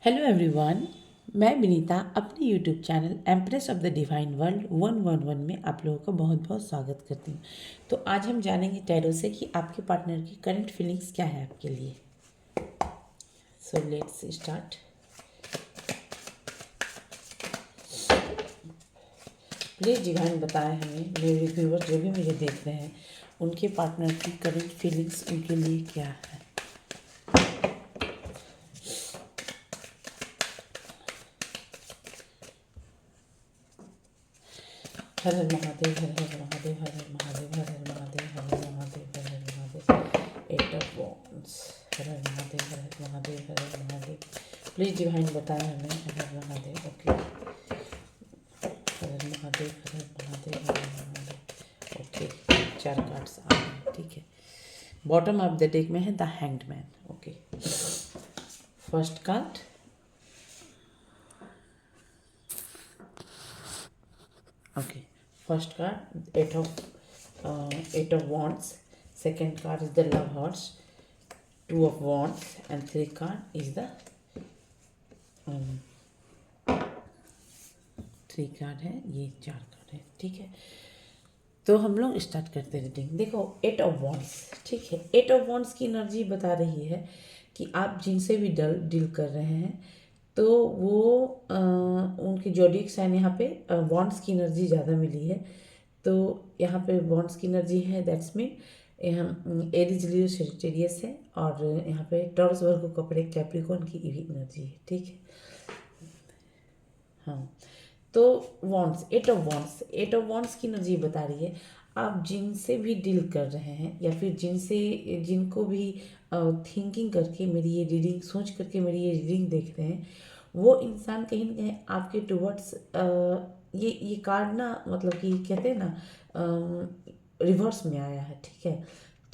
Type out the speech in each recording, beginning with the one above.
Hello everyone, मैं विनीता अपने YouTube channel empress of the divine world 111 में आप लोगों का बहुत बहुत स्वागत करती हूँ। तो आज हम जानेंगे टैरो से कि आपके पार्टनर की करंट फीलिंग्स क्या है आपके लिए। So let's start. Please divine बताएं हमें, मेरे व्यूअर्स जो भी मुझे देख रहे हैं, उनके पार्टनर की करंट फीलिंग्स उनके लिए क्या है। Har Har Mahadev, Har Har Mahadev, Har Har Mahadev, Har Har Mahadev, Har Har Mahadev, Har Har Mahadev. Eight of wands. Har Har Mahadev, Har Har Mahadev, Har Har Mahadev. Please divine बताएं हमें। Har Har Mahadev. Okay. Har Har Mahadev, Har Har Mahadev, Har Har Mahadev. Okay, 4 cards आ रहे हैं, ठीक है। बॉटम ऑफ द डेक में है the hanged man. Okay, first card okay. First card, eight of wands. Second card is the love hearts. 2 of wands and 3 card is the 3 card है, ये 4 card है, ठीक है। तो हम लोग स्टार्ट करते हैं रीडिंग। देखो, 8 ऑफ वॉन्ड्स, ठीक है। 8 ऑफ वॉन्ड्स की एनर्जी बता रही है कि आप जिनसे भी डील कर रहे हैं तो वो उनकी जोडिक साइन यहाँ पे वॉन्ड्स की एनर्जी ज़्यादा मिली है। तो यहाँ पे वॉन्ड्स की एनर्जी है, दैट्स मीन यहाँ एरीज लियो सेजिटेरियस है, और यहाँ पे टॉरस वर्गो कपड़े कैप्रिकॉर्न की एनर्जी है, ठीक है। हाँ, तो वॉन्ड्स, 8 ऑफ वॉन्ड्स की एनर्जी बता रही है आप जिनसे भी डील कर रहे हैं या फिर जिनको भी थिंकिंग करके मेरी ये रीडिंग, सोच करके मेरी ये रीडिंग देख रहे हैं, वो इंसान कहीं ना कहीं आपके टुवर्ड्स ये कार्ड ना, मतलब कि कहते हैं ना, रिवर्स में आया है, ठीक है।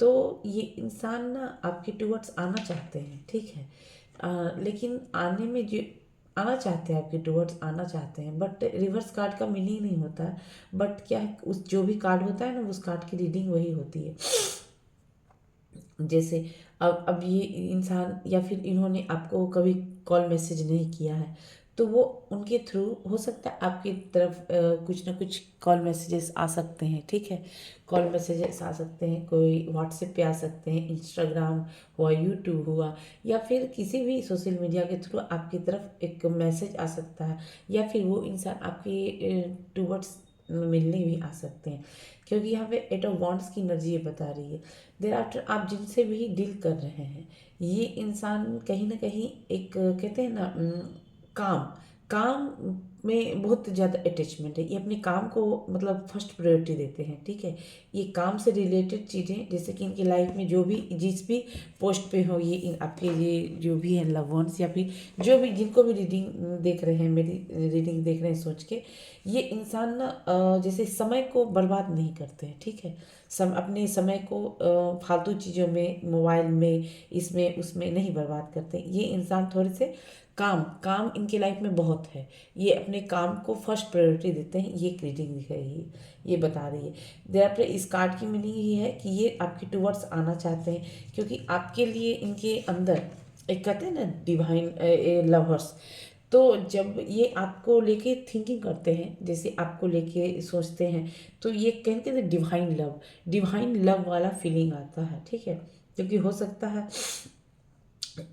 तो ये इंसान ना आपके टुवर्ड्स आना चाहते हैं, ठीक है। लेकिन आना चाहते हैं, आपके टुवर्ड्स आना चाहते हैं, बट रिवर्स कार्ड का मीनिंग नहीं होता है। बट क्या है, उस जो भी कार्ड होता है ना, उस कार्ड की रीडिंग वही होती है। जैसे अब ये इंसान या फिर इन्होंने आपको कभी कॉल मैसेज नहीं किया है, तो वो उनके थ्रू हो सकता है आपकी तरफ कुछ ना कुछ कॉल मैसेजेस आ सकते हैं, ठीक है। कॉल मैसेजेस आ सकते हैं, कोई व्हाट्सएप पे आ सकते हैं, इंस्टाग्राम हुआ, यूट्यूब हुआ, या फिर किसी भी सोशल मीडिया के थ्रू आपकी तरफ एक मैसेज आ सकता है, या फिर वो इंसान आपके टूवर्ड्स मिलने भी आ सकते हैं, क्योंकि यहाँ पे 8 ऑफ वॉन्ड्स की एनर्जी ये बता रही है। देर आफ्टर आप जिनसे भी डील कर रहे हैं, ये इंसान कहीं ना कहीं एक कहते हैं ना, काम काम में बहुत ज़्यादा अटैचमेंट है। ये अपने काम को मतलब फर्स्ट प्रायोरिटी देते हैं, ठीक है। ये काम से रिलेटेड चीज़ें, जैसे कि इनकी लाइफ में जो भी जिस भी पोस्ट पे हो, ये आपके ये जो भी है लव वंस, या फिर जो भी जिनको भी रीडिंग देख रहे हैं, मेरी रीडिंग देख रहे हैं, सोच के ये इंसान ना जैसे समय को बर्बाद नहीं करते हैं, ठीक है। अपने समय को फालतू चीज़ों में, मोबाइल में, इसमें उसमें नहीं बर्बाद करते। ये इंसान थोड़े से काम इनके लाइफ में बहुत है, ये अपने काम को फर्स्ट प्रायोरिटी देते हैं। ये रीडिंग दिख रही है, ये बता रही है। देर इस कार्ड की मीनिंग ये है कि ये आपके टुवर्ड्स आना चाहते हैं, क्योंकि आपके लिए इनके अंदर एक कहते हैं ना डिवाइन लवर्स। तो जब ये आपको लेके थिंकिंग करते हैं, जैसे आपको लेके सोचते हैं, तो ये कहते हैं डिवाइन लव वाला फीलिंग आता है, ठीक है। क्योंकि हो सकता है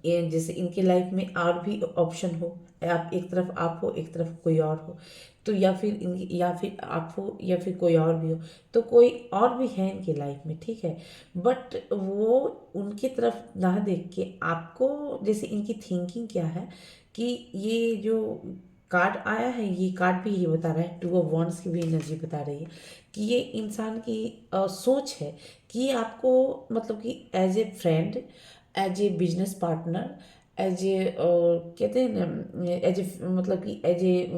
ये जैसे इनके लाइफ में और भी ऑप्शन हो, आप एक तरफ आप हो, एक तरफ कोई और हो, तो या फिर आप हो, या फिर कोई और भी हो, तो कोई और भी है इनके लाइफ में, ठीक है। बट वो उनकी तरफ ना देख के आपको, जैसे इनकी थिंकिंग क्या है कि ये जो कार्ड आया है, ये कार्ड भी ये बता रहा है, 2 ऑफ वॉन्ड्स की भी एनर्जी बता रही है कि ये इंसान की सोच है कि आपको, मतलब कि as a friend, as a business partner, as a कहते हैं ना, एज ए मतलब कि एज ए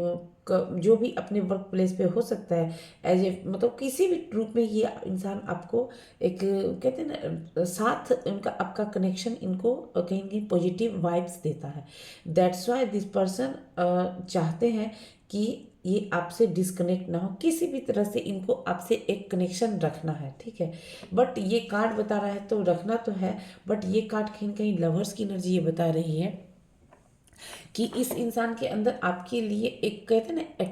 जो भी अपने वर्क प्लेस पे हो सकता है, एज ए मतलब किसी भी रूप में ये इंसान आपको एक कहते हैं ना, साथ उनका आपका कनेक्शन इनको कहीं कहीं पॉजिटिव वाइब्स देता है। दैट्स वाई दिस पर्सन चाहते हैं कि ये आपसे डिस्कनेक्ट ना हो, किसी भी तरह से इनको आपसे एक कनेक्शन रखना है, ठीक है। बट ये कार्ड बता रहा है तो रखना तो है, बट ये कार्ड कहीं कहीं लवर्स की एनर्जी ये बता रही है कि इस इंसान के अंदर आपके लिए एक कहते हैं ना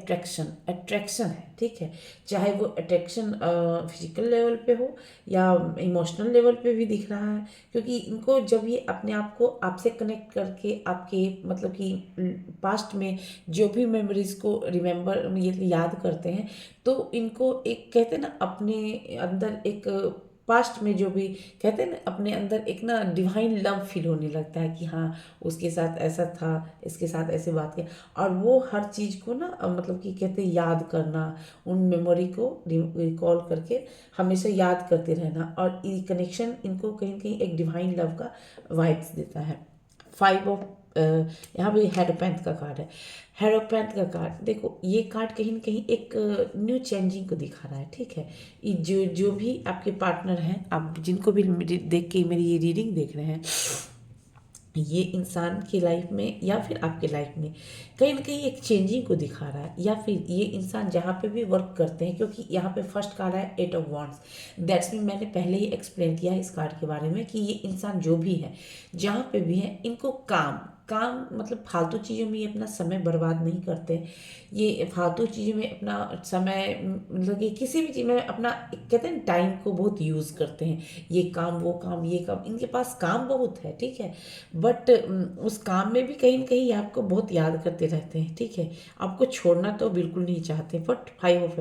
अट्रैक्शन है, ठीक है। चाहे वो अट्रैक्शन फिजिकल लेवल पे हो या इमोशनल लेवल पे भी दिख रहा है, क्योंकि इनको जब ये अपने आप को आपसे कनेक्ट करके आपके मतलब कि पास्ट में जो भी मेमोरीज को रिमेम्बर ये याद करते हैं, तो इनको एक कहते हैं ना अपने अंदर एक पास्ट में जो भी कहते हैं ना अपने अंदर एक ना डिवाइन लव फील होने लगता है कि हाँ उसके साथ ऐसा था, इसके साथ ऐसे बात किया, और वो हर चीज़ को ना मतलब कि कहते हैं याद करना, उन मेमोरी को रिकॉल करके हमेशा याद करते रहना, और ये कनेक्शन इनको कहीं ना कहीं एक डिवाइन लव का वाइब्स देता है। 5 ऑफ यहाँ पे हेरोपैंथ का कार्ड है। हेरोपैंथ का कार्ड देखो, ये कार्ड कहीं ना कहीं एक न्यू चेंजिंग को दिखा रहा है, ठीक है। ये जो जो भी आपके पार्टनर हैं, आप जिनको भी देख के मेरी ये रीडिंग देख रहे हैं, ये इंसान की लाइफ में या फिर आपके लाइफ में कहीं ना कहीं एक चेंजिंग को दिखा रहा है, या फिर ये इंसान जहाँ पे भी वर्क करते हैं, क्योंकि यहाँ पे फर्स्ट कार्ड है 8 ऑफ वॉन्ड्स। दैट्स मीन मैंने पहले ही एक्सप्लेन किया है इस कार्ड के बारे में कि ये इंसान जो भी है जहाँ पे भी है, इनको काम काम मतलब फालतू चीज़ों में ये अपना समय बर्बाद नहीं करते। ये फालतू चीज़ों में अपना समय मतलब कि किसी भी चीज़ में अपना कहते हैं टाइम को बहुत यूज़ करते हैं। ये काम वो काम ये काम, इनके पास काम बहुत है, ठीक है। बट उस काम में भी कहीं ना कहीं आपको बहुत याद करते रहते हैं, ठीक है। आपको छोड़ना तो बिल्कुल नहीं चाहते। बट 5 ऑफ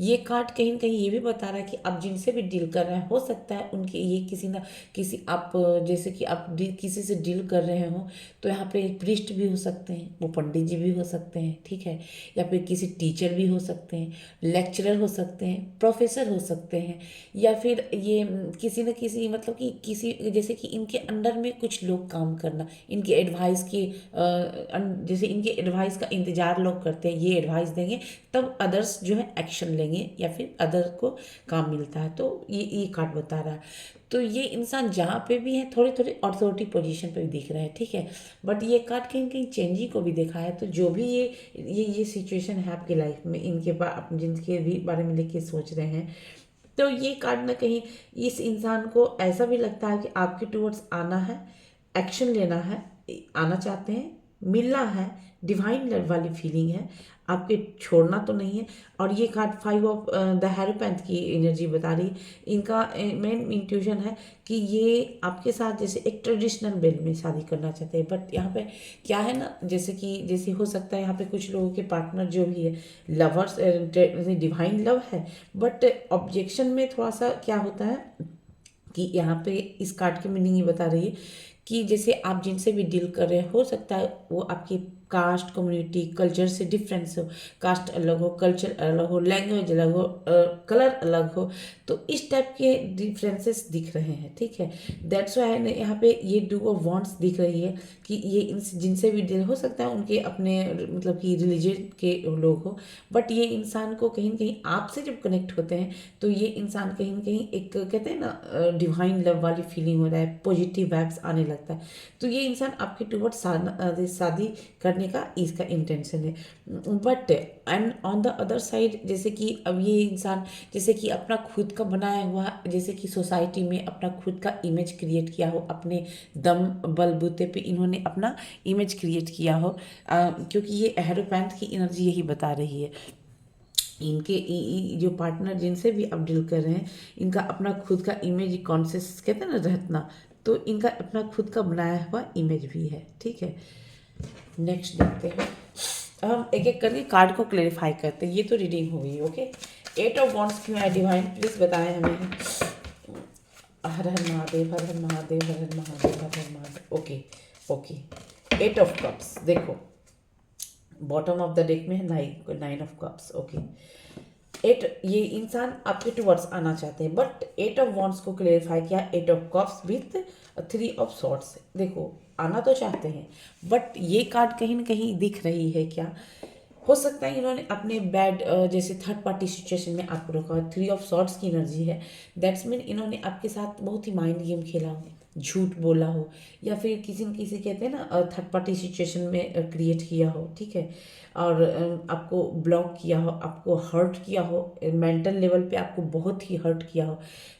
ये कार्ड कहीं ना कहीं ये भी बता रहा है कि आप जिनसे भी डील कर रहे हैं, हो सकता है उनके ये किसी ना किसी आप जैसे कि आप किसी से डील कर रहे हो, तो यहाँ पे प्रीस्ट भी हो सकते हैं, वो पंडित जी भी हो सकते हैं, ठीक है। या फिर किसी टीचर भी हो सकते हैं, लेक्चरर हो सकते हैं, प्रोफेसर हो सकते हैं, या फिर ये किसी न किसी मतलब कि किसी जैसे कि इनके अंडर में कुछ लोग काम करना, इनकी एडवाइस की जैसे इनके एडवाइस का इंतज़ार लोग करते हैं, ये एडवाइस देंगे तब अदर्स जो है एक्शन लेंगे या फिर अदर को काम मिलता है। तो ये कार्ड बता रहा है। तो ये इंसान जहाँ पे भी है थोड़े थोड़े अथॉरिटी पोजीशन पे भी दिख रहे हैं, ठीक है। बट ये कार्ड कहीं कहीं चेंजिंग को भी देखा है। तो जो भी ये सिचुएशन है आपकी लाइफ में, इनके जिनके भी बारे में लेके सोच रहे हैं, तो ये कार्ड ना कहीं इस इंसान को ऐसा भी लगता है कि आपके टूवर्ड्स आना है, एक्शन लेना है, आना चाहते हैं, मिलना है, डिवाइन लव वाली फीलिंग है, आपके छोड़ना तो नहीं है। और ये कार्ड 5 ऑफ द हेरोपैंथ की एनर्जी बता रही है। इनका मेन इंट्यूशन है कि ये आपके साथ जैसे एक ट्रेडिशनल वे में शादी करना चाहते हैं। बट यहाँ पे क्या है ना, जैसे हो सकता है यहाँ पे कुछ लोगों के पार्टनर जो भी है लवर्स डिवाइन लव है, बट ऑब्जेक्शन में थोड़ा सा क्या होता है कि यहाँ पे इस कार्ड की मीनिंग ये बता रही है कि जैसे आप जिनसे भी डील कर रहे हो सकता है वो आपकी कास्ट कम्युनिटी कल्चर से डिफरेंस हो, कास्ट अलग हो, कल्चर अलग हो, लैंग्वेज अलग हो, कलर अलग हो, तो इस टाइप के डिफरेंसेस दिख रहे हैं, ठीक है। दैट्स वाई यहाँ पे ये 2 ऑफ वॉन्ड्स दिख रही है कि ये जिनसे भी डील हो सकता है उनके अपने मतलब कि रिलीजन के लोग हो, बट ये इंसान को कहीं ना कहीं आपसे जब कनेक्ट होते हैं तो ये इंसान कहीं ना कहीं एक कहते हैं ना डिवाइन लव वाली फीलिंग हो रहा है, पॉजिटिव वाइब्स आने लगता है। तो ये इंसान आपके टूवर्ड शादी करने का इसका इंटेंशन है। But and on the other side जैसे कि अब ये इंसान जैसे कि अपना खुद का बनाया हुआ जैसे कि सोसाइटी में अपना खुद का इमेज क्रिएट किया हो, अपने दम बलबूते पे इन्होंने अपना इमेज क्रिएट किया हो, क्योंकि ये हेरोपैंथ की एनर्जी यही बता रही है। इनके जो पार्टनर जिनसे भी आप डील कर रहे हैं, इनका अपना खुद का इमेज कॉन्शियस कहते हैं ना रहना, तो इनका अपना खुद का बनाया हुआ इमेज भी है, ठीक है। नेक्स्ट देखते हैं। अब हम एक एक करके कार्ड को क्लेरिफाई करते हैं। ये तो रीडिंग हो गई, ओके। 8 ऑफ वॉन्ड्स क्यों है डिवाइन, प्लीज बताएं हमें। Har Har Mahadev, Har Har Mahadev, Har Har Mahadev, Har Har Mahadev. Okay okay. 8 of cups देखो, बॉटम ऑफ द डेक में है 9 ऑफ कप्स, ओके। ये इंसान आपके टुवर्ड्स आना चाहते हैं, बट 8 ऑफ वॉन्ड्स को क्लेरिफाई किया 8 of cups with 3 of swords. देखो आना तो चाहते हैं, बट ये कार्ड कहीं ना कहीं दिख रही है क्या, हो सकता है इन्होंने अपने बैड जैसे थर्ड पार्टी सिचुएशन में आपको रोका। 3 ऑफ सॉर्ड्स की एनर्जी है, दैट्स मीन इन्होंने आपके साथ बहुत ही माइंड गेम खेला हो, झूठ बोला हो, या फिर किसी न किसी कहते हैं ना थर्ड पार्टी सिचुएशन में क्रिएट किया हो, ठीक है। और आपको ब्लॉक किया हो, आपको हर्ट किया हो, मेंटल लेवल पे आपको बहुत ही हर्ट किया हो।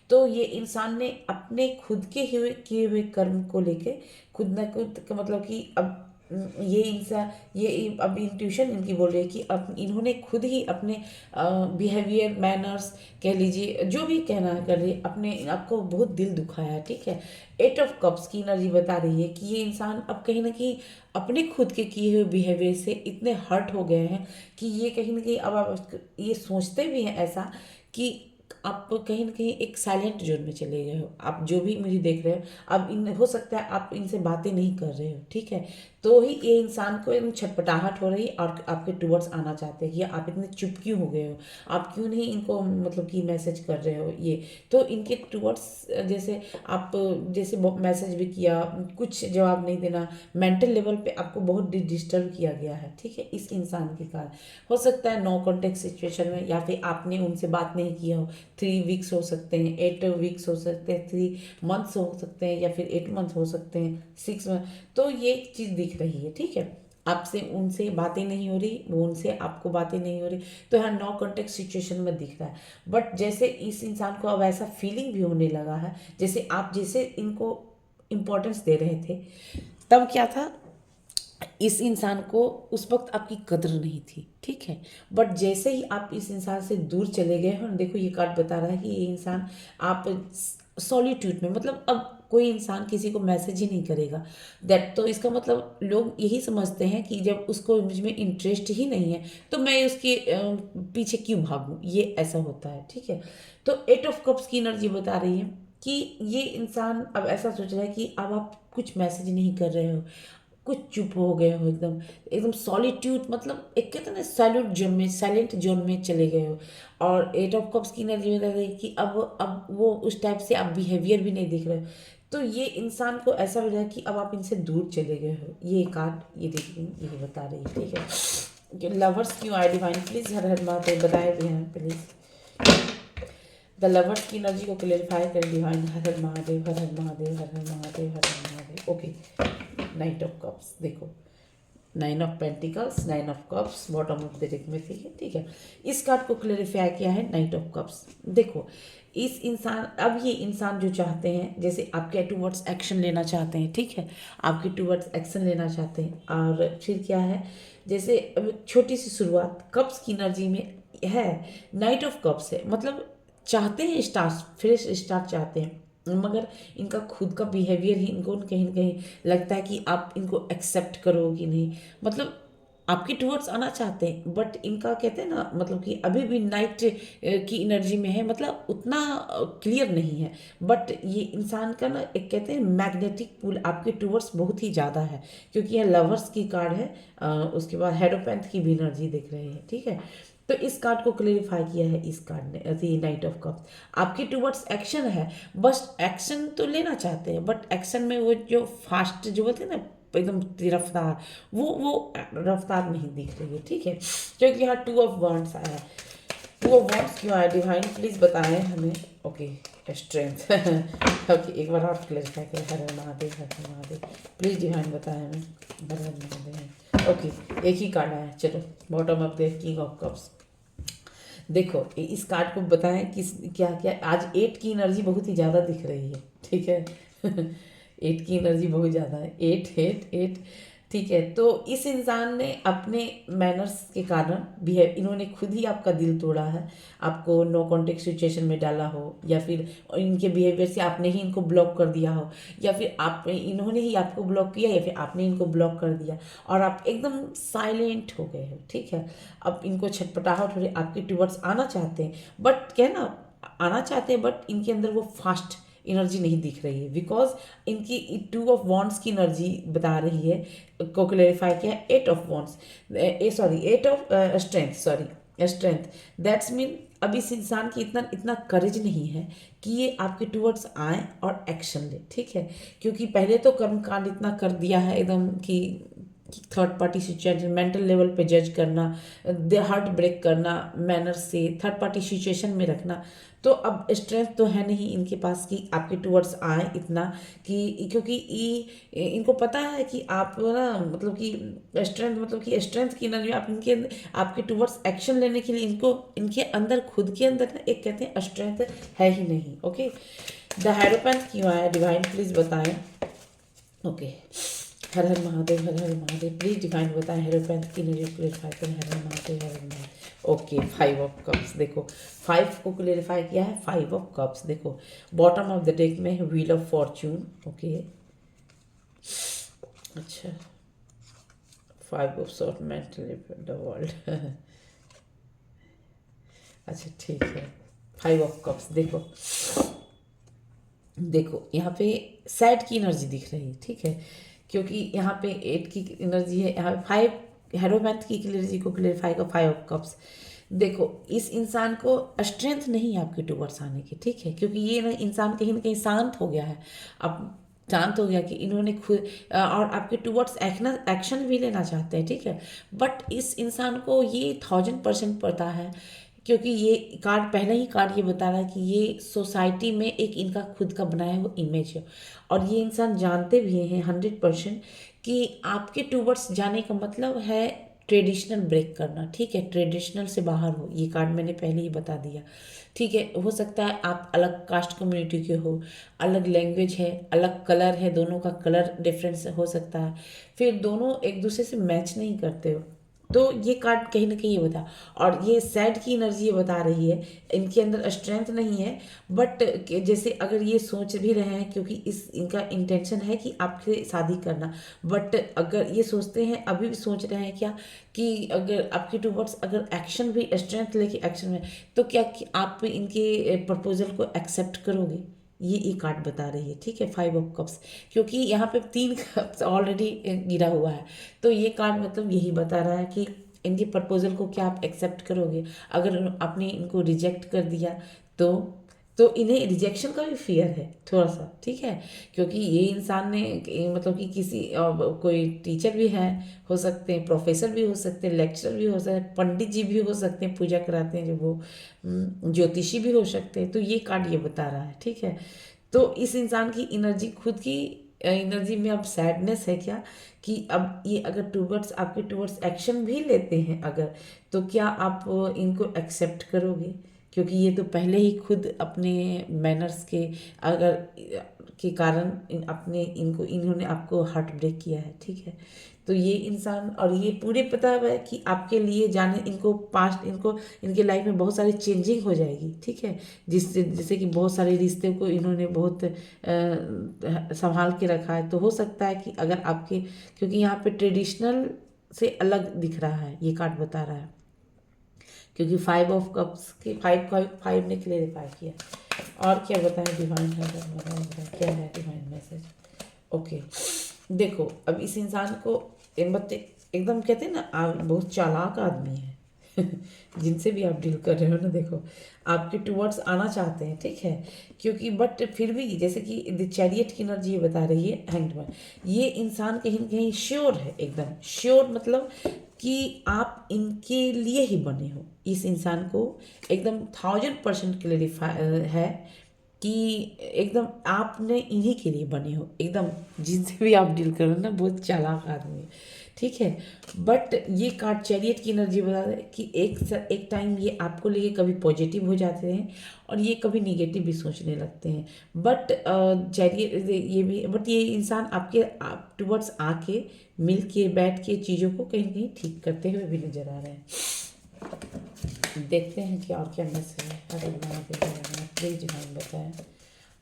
तो ये इंसान ने अपने खुद के किए हुए कर्म को लेके खुद न खुद मतलब कि अब ये इंसान ये अब इंट्यूशन इनकी बोल रही है कि अब इन्होंने खुद ही अपने बिहेवियर मैनर्स कह लीजिए, जो भी कहना है कर रही है, अपने आपको बहुत दिल दुखाया है, ठीक है। एट ऑफ कप्स की एनर्जी बता रही है कि ये इंसान अब कहीं ना कहीं अपने खुद के किए हुए बिहेवियर से इतने हर्ट हो गए हैं कि ये कहीं ना कहीं अब आप ये सोचते भी हैं ऐसा कि आप कहीं ना कहीं एक साइलेंट जोन में चले गए हो। आप जो भी मुझे देख रहे हो, अब इन हो सकता है आप इनसे बातें नहीं कर रहे हो, ठीक है। तो ही ये इंसान को एकदम छटपटाहट हो रही है और आपके टूवर्ड्स आना चाहते हैं कि आप इतने चुप क्यों हो गए हो, आप क्यों नहीं इनको मतलब कि मैसेज कर रहे हो ये। तो इनके टूवर्ड्स जैसे आप जैसे मैसेज भी किया, कुछ जवाब नहीं देना, मेंटल लेवल पे आपको बहुत डिस्टर्ब किया गया है, ठीक है, इस इंसान के कारण। हो सकता है नो कॉन्टेक्ट सिचुएशन में, या फिर आपने उनसे बात नहीं किया हो। 3 वीक्स हो सकते हैं, 8 वीक्स हो सकते हैं, 3 मंथ्स हो सकते हैं, या फिर 8 मंथ हो सकते हैं, 6 मंथ। तो ये एक चीज़ दिख रही है, ठीक है। आपसे उनसे बातें नहीं हो रही, वो उनसे आपको बातें नहीं हो रही, तो यहाँ नो कॉन्टेक्ट सिचुएशन में दिख रहा है। बट जैसे इस इंसान को अब ऐसा फीलिंग भी होने लगा है जैसे आप जैसे इनको इम्पोर्टेंस दे रहे थे, तब क्या था, इस इंसान को उस वक्त आपकी कदर नहीं थी, ठीक है। बट जैसे ही आप इस इंसान से दूर चले गए हो, देखो ये कार्ड बता रहा है कि ये इंसान आप सॉलिट्यूड में, मतलब अब कोई इंसान किसी को मैसेज ही नहीं करेगा, दैट तो इसका मतलब लोग यही समझते हैं कि जब उसको मुझ में इंटरेस्ट ही नहीं है तो मैं उसके पीछे क्यों भागूं, ये ऐसा होता है, ठीक है। तो 8 ऑफ कप्स की एनर्जी बता रही है कि ये इंसान अब ऐसा सोच रहा है कि अब आप कुछ मैसेज नहीं कर रहे हो, कुछ चुप हो गए हो, एकदम एकदम सॉलिट्यूड, मतलब एक कहते हैं ना सैल्यूट जोन में, साइलेंट जोन में चले गए हो। और 8 ऑफ कप्स की एनर्जी में रहता है कि अब वो उस टाइप से आप बिहेवियर भी नहीं दिख रहे हो। तो ये इंसान को ऐसा लग रहा है कि अब आप इनसे दूर चले गए हो। ये कार्ड ये देखिए यही बता रही है, ठीक है। लवर्स क्यों आए डिवाइन, प्लीज़ हर हर महादेव बताए भी हैं प्लीज़। द लवर्स की एनर्जी को क्लेरिफाई करें divine, her Har Mahadev, Har Har Mahadev, Har Har Mahadev, Har Har Mahadev. Okay, 9 of cups देखो, 9 of pentacles, 9 of cups bottom of the deck में थी, ठीक है। इस कार्ड को क्लेरिफाई किया है 9 ऑफ कप्स। देखो इस इंसान, अब ये इंसान जो चाहते हैं, जैसे आपके टूवर्ड्स एक्शन लेना चाहते हैं, ठीक है, आपके टूवर्ड्स एक्शन लेना चाहते हैं। और फिर क्या है, जैसे अब एक छोटी सी शुरुआत कप्स की एनर्जी में है, 9 ऑफ कप्स है, मतलब चाहते हैं स्टार्ट, फ्रेश स्टार्ट चाहते हैं, मगर इनका खुद का बिहेवियर ही इनको कहीं ना कहीं लगता है कि आप इनको एक्सेप्ट करोगे नहीं, मतलब आपके टूवर्ड्स आना चाहते हैं, बट इनका कहते हैं ना, मतलब कि अभी भी नाइट की एनर्जी में है, मतलब उतना क्लियर नहीं है। बट ये इंसान का ना एक कहते हैं मैग्नेटिक पुल आपके टूवर्ड्स बहुत ही ज़्यादा है, क्योंकि यह लवर्स की कार्ड है। उसके बाद हेडोपेंथ की भी एनर्जी दिख रही है, ठीक है। तो इस कार्ड को क्लेरिफाई किया है इस कार्ड ने, 9 ऑफ कप्स। आपके टूवर्ड्स एक्शन है, बस एक्शन तो लेना चाहते हैं, बट एक्शन में वो जो फास्ट जो बोलते हैं ना एकदम रफ्तार, वो रफ्तार नहीं दिख रही है, ठीक है। क्योंकि यहाँ 2 ऑफ वांड्स आया है। 2 ऑफ वांड्स क्यों आया डिवाइन, प्लीज़ बताएं हमें। Okay, strength. ओके, एक बार और क्लेरिफाई करें, हर हर महादेव, हर हर महादेव, प्लीज़ डिवाइन बताएं हमें, हर हर महादेव। ओके, एक ही कार्ड आया, चलो bottom of the king of cups. देखो इस कार्ड को बताएं किस क्या क्या, आज 8 की एनर्जी बहुत ही ज़्यादा दिख रही है, ठीक है। 8 की एनर्जी बहुत ज़्यादा है, 8 8 8, ठीक है। तो इस इंसान ने अपने मैनर्स के कारण बिहेव, इन्होंने खुद ही आपका दिल तोड़ा है, आपको नो कॉन्टेक्ट सिचुएशन में डाला हो, या फिर इनके बिहेवियर से आपने ही इनको ब्लॉक कर दिया हो, या फिर आप इन्होंने ही आपको ब्लॉक किया, या फिर आपने इनको ब्लॉक कर दिया, और आप एकदम साइलेंट हो गए हो, ठीक है। अब इनको छटपटाहट हो रही, आपके टूवर्ड्स आना चाहते हैं, बट क्या है ना, आना चाहते हैं, बट इनके अंदर वो फास्ट एनर्जी नहीं दिख रही है, बिकॉज इनकी 2 ऑफ वांड्स की एनर्जी बता रही है, को क्लेरिफाई किया 8 of wands, sorry 8 of strength, sorry strength, that's mean अब इस इंसान की इतना इतना करेज नहीं है कि ये आपके टूवर्ड्स आए और एक्शन ले, ठीक है। क्योंकि पहले तो कर्म कांड इतना कर दिया है एकदम कि third party situation, mental level पे जज करना, हार्ट ब्रेक करना, मैनर से थर्ड पार्टी सिचुएशन में रखना। तो अब स्ट्रेंथ तो है नहीं इनके पास कि आपके टूवर्ड्स आए इतना, कि क्योंकि इनको पता है कि आप ना, मतलब कि स्ट्रेंथ, मतलब कि स्ट्रेंथ की एनर्जी आप इनके आपके टूवर्ड्स एक्शन लेने के लिए इनको इनके अंदर खुद के अंदर ना एक कहते हैं स्ट्रेंथ है ही नहीं। ओके, द हायरोपेंट क्यों आया डिवाइन, प्लीज़ बताएं। Okay, Har Har Mahadev, Har Har Mahadev. Please divine बताएं हेरोपैंथ की एनर्जी को क्लेरिफाई करें। Har Har Mahadev, Har Har Mahadev. Okay, 5 of cups. देखो 5 को क्लेरिफाई किया है। 5 ऑफ कप्स देखो बॉटम ऑफ द डेक में है व्हील ऑफ फॉर्च्यून। ओके, अच्छा, 5 of swords, mentally the world. अच्छा ठीक है। 5 ऑफ कप्स देखो, देखो यहाँ पे सैड की एनर्जी दिख रही है, ठीक है, क्योंकि यहाँ पे 8 की एनर्जी है, यहाँ पे 5 हेरोमैंथ की एनर्जी को क्लेरिफाई का 5 ऑफ कप्स। देखो इस इंसान को स्ट्रेंथ नहीं है आपके टूवर्ड्स आने की, ठीक है, क्योंकि ये ना इंसान कहीं ना कहीं शांत हो गया है। अब शांत हो गया कि इन्होंने खुद और आपके टूवर्ड्स एक्शन भी लेना चाहते हैं, ठीक है, बट इस इंसान को ये 1000% पता है, क्योंकि ये कार्ड, पहला ही कार्ड ये बता रहा है कि ये सोसाइटी में एक इनका खुद का बनाया हुआ इमेज है, और ये इंसान जानते भी हैं 100% कि आपके टूवर्ड्स जाने का मतलब है ट्रेडिशनल ब्रेक करना, ठीक है, ट्रेडिशनल से बाहर हो। ये कार्ड मैंने पहले ही बता दिया, ठीक है। हो सकता है आप अलग कास्ट कम्युनिटी के हो, अलग लैंग्वेज है, अलग कलर है, दोनों का कलर डिफरेंस हो सकता है, फिर दोनों एक दूसरे से मैच नहीं करते हो, तो ये कार्ड कहीं ना कहीं ये बता। और ये सैड की एनर्जी ये बता रही है इनके अंदर स्ट्रेंथ नहीं है, बट जैसे अगर ये सोच भी रहे हैं, क्योंकि इस इनका इंटेंशन है कि आपसे शादी करना, बट अगर ये सोचते हैं, अभी भी सोच रहे हैं क्या कि अगर आपके टूवर्ड्स अगर एक्शन भी स्ट्रेंथ लेके एक्शन में, तो क्या कि आप इनके प्रपोजल को एक्सेप्ट करोगे, ये कार्ड बता रही है, ठीक है। 5 ऑफ कप्स, क्योंकि यहाँ पे 3 कप्स ऑलरेडी गिरा हुआ है, तो ये कार्ड मतलब यही बता रहा है कि इनके प्रपोजल को क्या आप एक्सेप्ट करोगे। अगर आपने इनको रिजेक्ट कर दिया तो इन्हें रिजेक्शन का भी फियर है थोड़ा सा, ठीक है, क्योंकि ये इंसान ने मतलब कि किसी कोई टीचर भी है, हो सकते हैं प्रोफेसर भी हो सकते हैं, लेक्चरर भी हो सकते हैं, पंडित जी भी हो सकते हैं, पूजा कराते हैं जो वो, ज्योतिषी भी हो सकते हैं, तो ये कार्ड ये बता रहा है, ठीक है। तो इस इंसान की एनर्जी, खुद की एनर्जी में अब सैडनेस है क्या, कि अब ये अगर टूवर्ड्स आपके टूवर्ड्स एक्शन भी लेते हैं अगर, तो क्या आप इनको एक्सेप्ट करोगे, क्योंकि ये तो पहले ही खुद अपने मैनर्स के अगर के कारण अपने इनको इन्होंने आपको हार्ट ब्रेक किया है, ठीक है। तो ये इंसान, और ये पूरे पता है कि आपके लिए जाने, इनको पास्ट, इनको इनके लाइफ में बहुत सारी चेंजिंग हो जाएगी, ठीक है, जिससे जैसे कि बहुत सारे रिश्ते को इन्होंने बहुत संभाल के रखा है, तो हो सकता है कि अगर आपके, क्योंकि यहाँ पे ट्रेडिशनल से अलग दिख रहा है, ये कार्ड बता रहा है, क्योंकि 5 ऑफ कप्स के 5 ने क्लेरिफाई किया। और क्या बताएं डिवाइन है, क्या है डिवाइन मैसेज। ओके, देखो अब इस इंसान को एकदम कहते हैं ना, आप बहुत चालाक आदमी है। जिनसे भी आप डील कर रहे हो ना, देखो आपके टूवर्ड्स आना चाहते हैं, ठीक है, क्योंकि बट फिर भी जैसे कि द चैरियट की एनर्जी ये बता रही है, हैंग्ड, ये इंसान कहीं न कहीं श्योर है, एकदम श्योर, मतलब कि आप इनके लिए ही बने हो। इस इंसान को एकदम 1000% क्लेरिफाई है कि एकदम आपने इन्हीं के लिए बने हो, एकदम जिनसे भी आप डील करो ना, बहुत चालाक आदमी है, ठीक है। बट ये कार्ड चैरियट की एनर्जी बता रहा है कि एक टाइम ये आपको लेके कभी पॉजिटिव हो जाते हैं, और ये कभी निगेटिव भी सोचने लगते हैं, बट चैरियट ये भी, बट ये इंसान आपके आप टूवर्ड्स आके मिल के बैठ के चीज़ों को कहीं ना कहीं ठीक करते हुए भी नजर आ रहे हैं। देखते हैं कि और क्या मैसेज है, अरे प्लीज डिवाइन बताएं।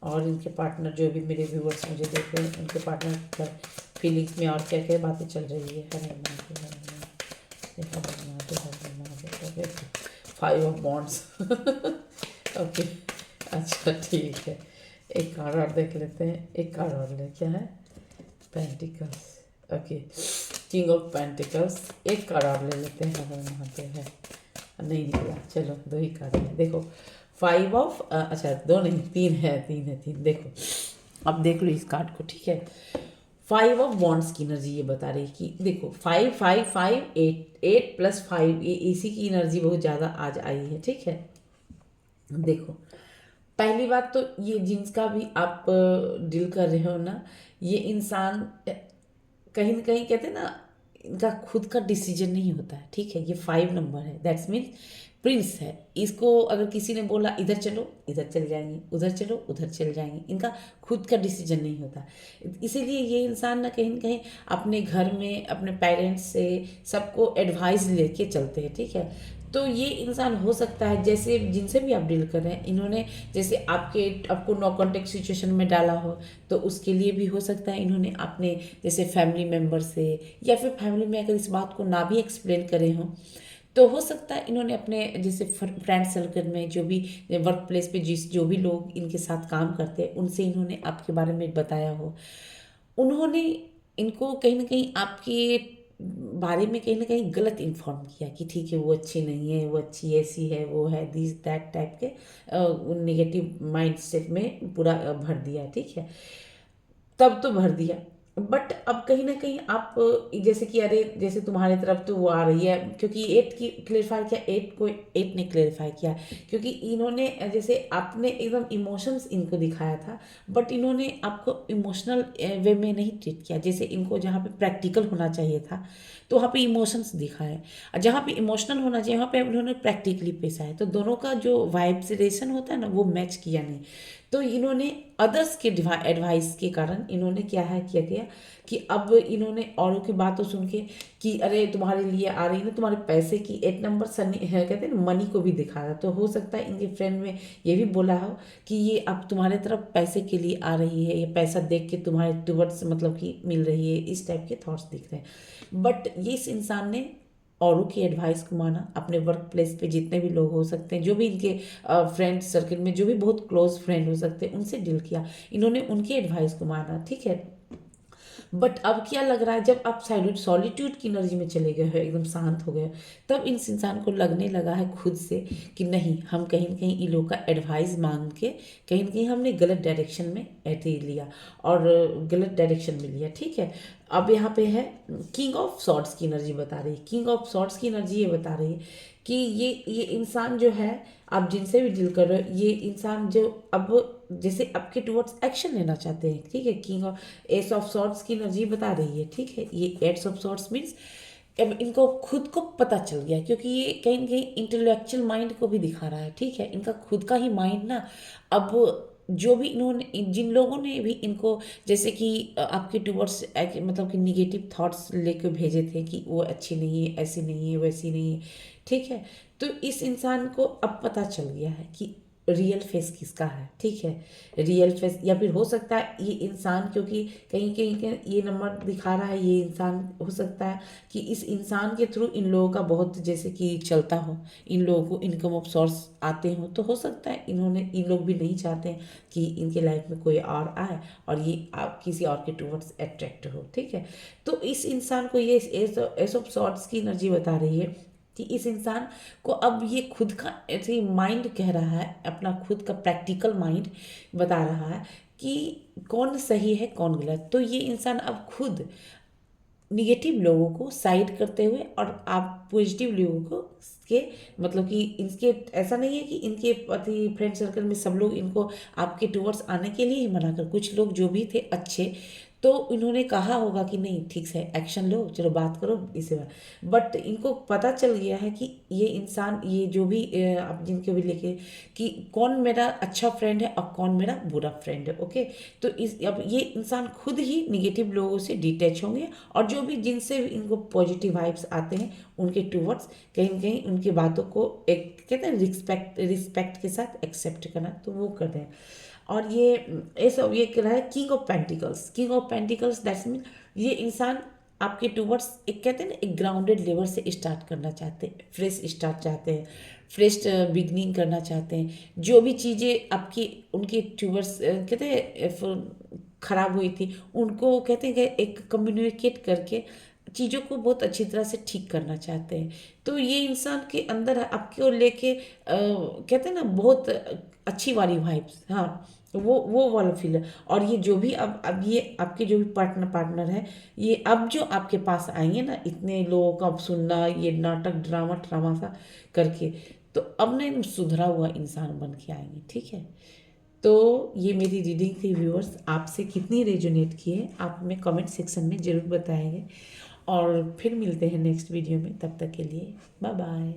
और इनके पार्टनर, जो भी मेरे व्यूअर्स मुझे देख रहे हैं, उनके पार्टनर पर फीलिंग्स में और क्या क्या बातें चल रही है। हरे महादेव, 5 ऑफ बॉन्ड्स। ओके, अच्छा ठीक है, एक कार्ड और देख लेते हैं, एक कार्ड और ले, क्या है, pentacles. Okay, king of pentacles, एक कार्ड और ले लेते हैं। हरे महादेव है, नहीं निकला, चलो 2 ही कार्ड है। देखो 5 ऑफ, अच्छा 2 नहीं 3 है, 3 देखो अब देख लो इस कार्ड को, ठीक है। 5 ऑफ बॉन्ड्स की एनर्जी ये बता रही है कि देखो 5 5 5 8 8 + 5, ये इसी की एनर्जी बहुत ज़्यादा आज आई है, ठीक है। देखो पहली बात तो ये जिनका भी आप डील कर रहे हो ना, ये इंसान कहीं ना कहीं कहते हैं ना, इनका खुद का डिसीजन नहीं होता है, ठीक है। ये 5 नंबर है, दैट्स मीन्स प्रिंस है। इसको अगर किसी ने बोला इधर चलो, इधर चल जाएंगे, उधर चलो, उधर चल जाएंगे। इनका खुद का डिसीजन नहीं होता। इसीलिए ये इंसान ना कहीं न कहीं अपने घर में अपने पेरेंट्स से सबको एडवाइस लेके चलते हैं, ठीक है। तो ये इंसान हो सकता है जैसे जिनसे भी आप डील कर रहे हैं, इन्होंने जैसे आपको नो कॉन्टेक्ट सिचुएशन में डाला हो, तो उसके लिए भी हो सकता है इन्होंने अपने जैसे फैमिली मेम्बर से, या फिर फैमिली में अगर इस बात को ना भी एक्सप्लेन करे हों, तो हो सकता है इन्होंने अपने जैसे फ्रेंड सर्कल में जो भी वर्क प्लेस पे जो भी लोग इनके साथ काम करते हैं, उनसे इन्होंने आपके बारे में बताया हो। उन्होंने इनको कहीं न कहीं आपके बारे में कहीं न कहीं गलत इन्फॉर्म किया कि ठीक है, वो अच्छी नहीं है, वो अच्छी ऐसी है, वो है, दिस दैट टाइप के नेगेटिव माइंडसेट में पूरा भर दिया, ठीक है। तब तो भर दिया, बट अब कहीं ना कहीं आप जैसे कि अरे जैसे तुम्हारी तरफ तो वो आ रही है, क्योंकि एट की क्लेरिफाई किया, एट को एट ने क्लेरिफाई किया, क्योंकि इन्होंने जैसे आपने एकदम इमोशंस इनको दिखाया था, बट इन्होंने आपको इमोशनल वे में नहीं ट्रीट किया। जैसे इनको जहाँ पे प्रैक्टिकल होना चाहिए था, तो वहाँ पे इमोशंस दिखाए, और जहाँ पे इमोशनल होना चाहिए वहाँ पे उन्होंने प्रैक्टिकली पेश आए। तो दोनों का जो वाइब्रेशन होता है ना, वो मैच किया नहीं। तो इन्होंने अदर्स के एडवाइस के कारण इन्होंने क्या है किया गया कि अब इन्होंने औरों की बातों सुन के कि अरे तुम्हारे लिए आ रही है ना, तुम्हारे पैसे की 8 नंबर सनी है, कहते हैं ना, मनी को भी दिखा रहा। तो हो सकता है इनके फ्रेंड में ये भी बोला हो कि ये अब तुम्हारे तरफ पैसे के लिए आ रही है, ये पैसा देख के तुम्हारे टुवर्ड्स मतलब कि मिल रही है, इस टाइप के थॉट्स दिख रहे हैं। बट ये इस इंसान ने औरों की एडवाइस को माना। अपने वर्क प्लेस पे जितने भी लोग हो सकते हैं, जो भी इनके फ्रेंड सर्कल में जो भी बहुत क्लोज फ्रेंड हो सकते हैं, उनसे डील किया, इन्होंने उनकी एडवाइस को माना, ठीक है। बट अब क्या लग रहा है, जब आप सॉलिट्यूड की एनर्जी में चले गए हो, एकदम शांत हो गए हो, तब इस इंसान को लगने लगा है खुद से कि नहीं, हम कहीं ना कहीं इन लोगों का एडवाइस मांग के कहीं ना कहीं हमने गलत डायरेक्शन में एंट्री लिया, और गलत डायरेक्शन में लिया, ठीक है। अब यहाँ पे है किंग ऑफ सॉर्ड्स की एनर्जी बता रही है। किंग ऑफ सॉर्ड्स की एनर्जी ये बता रही है कि ये इंसान जो है, आप जिनसे भी डील कर रहे हो, ये इंसान जो अब जैसे आपके टुवर्ड्स एक्शन लेना चाहते हैं, ठीक है। King of S of swords की एनर्जी बता रही है, ठीक है। ये एट्स ऑफ सॉर्ड्स मीन्स अब इनको खुद को पता चल गया, क्योंकि ये कहीं ना कहीं इंटेलेक्चुअल माइंड को भी दिखा रहा है, ठीक है। इनका खुद का ही माइंड ना, अब जो भी इन्होंने जिन लोगों ने भी इनको जैसे कि आपके टुवर्ड्स मतलब कि निगेटिव थॉट्स लेकर भेजे थे कि वो अच्छी नहीं है, ऐसी नहीं है, वैसी नहीं है, ठीक है। तो इस इंसान को अब पता चल गया है कि रियल फेस किसका है, ठीक है। रियल फेस, या फिर हो सकता है ये इंसान, क्योंकि कहीं कहीं के ये नंबर दिखा रहा है, ये इंसान हो सकता है कि इस इंसान के थ्रू इन लोगों का बहुत जैसे कि चलता हो, इन लोगों को इनकम ऑफ सोर्स आते हो। तो हो सकता है इन लोग भी नहीं चाहते हैं कि इनके लाइफ में कोई और आए और ये आप किसी और के टूवर्ड्स अट्रैक्ट हो, ठीक है। तो इस इंसान को ये एस ऑफ सॉर्ट्स की एनर्जी बता रही है कि इस इंसान को अब ये खुद का ऐसे माइंड कह रहा है, अपना खुद का प्रैक्टिकल माइंड बता रहा है कि कौन सही है कौन गलत। तो ये इंसान अब खुद निगेटिव लोगों को साइड करते हुए, और आप पॉजिटिव लोगों को के मतलब कि इनके ऐसा नहीं है कि इनके पति फ्रेंड सर्कल में सब लोग इनको आपके टूवर्ड्स आने के लिए ही मना कर, कुछ लोग जो भी थे अच्छे, तो इन्होंने कहा होगा कि नहीं ठीक है, एक्शन लो, चलो बात करो इसे बात। बट इनको पता चल गया है कि ये इंसान, ये जो भी आप जिनके भी लेके कि कौन मेरा अच्छा फ्रेंड है और कौन मेरा बुरा फ्रेंड है, ओके। तो अब ये इंसान खुद ही निगेटिव लोगों से डिटैच होंगे, और जो भी जिनसे भी इनको पॉजिटिव वाइब्स आते हैं उनके टूवर्ड्स कहीं ना कहीं उनकी बातों को एक कहते हैं रिस्पेक्ट के साथ एक्सेप्ट करना, तो वो कर रहे हैं। और ये सब ये कह रहा है king of pentacles. King of pentacles that's mean ये इंसान आपके टूवर्ड्स एक कहते हैं ना एक ग्राउंडेड लेवल से स्टार्ट करना चाहते हैं, फ्रेश स्टार्ट चाहते हैं, फ्रेश बिगनिंग करना चाहते हैं। जो भी चीज़ें आपकी उनके टूवर्ड्स कहते हैं खराब हुई थी, उनको कहते हैं कि एक कम्युनिकेट करके चीज़ों को बहुत अच्छी तरह से ठीक करना चाहते हैं। तो ये इंसान के अंदर आपको लेके कहते हैं ना बहुत अच्छी वाली वाइब्स, हाँ, वो वाला फील है। और ये जो भी अब ये आपके जो भी पार्टनर है, ये अब जो आपके पास आएंगे ना, इतने लोगों का अब सुनना, ये नाटक ड्रामा सा करके, तो अब ना सुधरा हुआ इंसान बन के आएंगे, ठीक है। तो ये मेरी रीडिंग थी व्यूअर्स, आपसे कितनी रेजोनेट की है आप हमें कमेंट सेक्शन में ज़रूर बताएंगे। और फिर मिलते हैं नेक्स्ट वीडियो में, तब तक के लिए बाय बाय।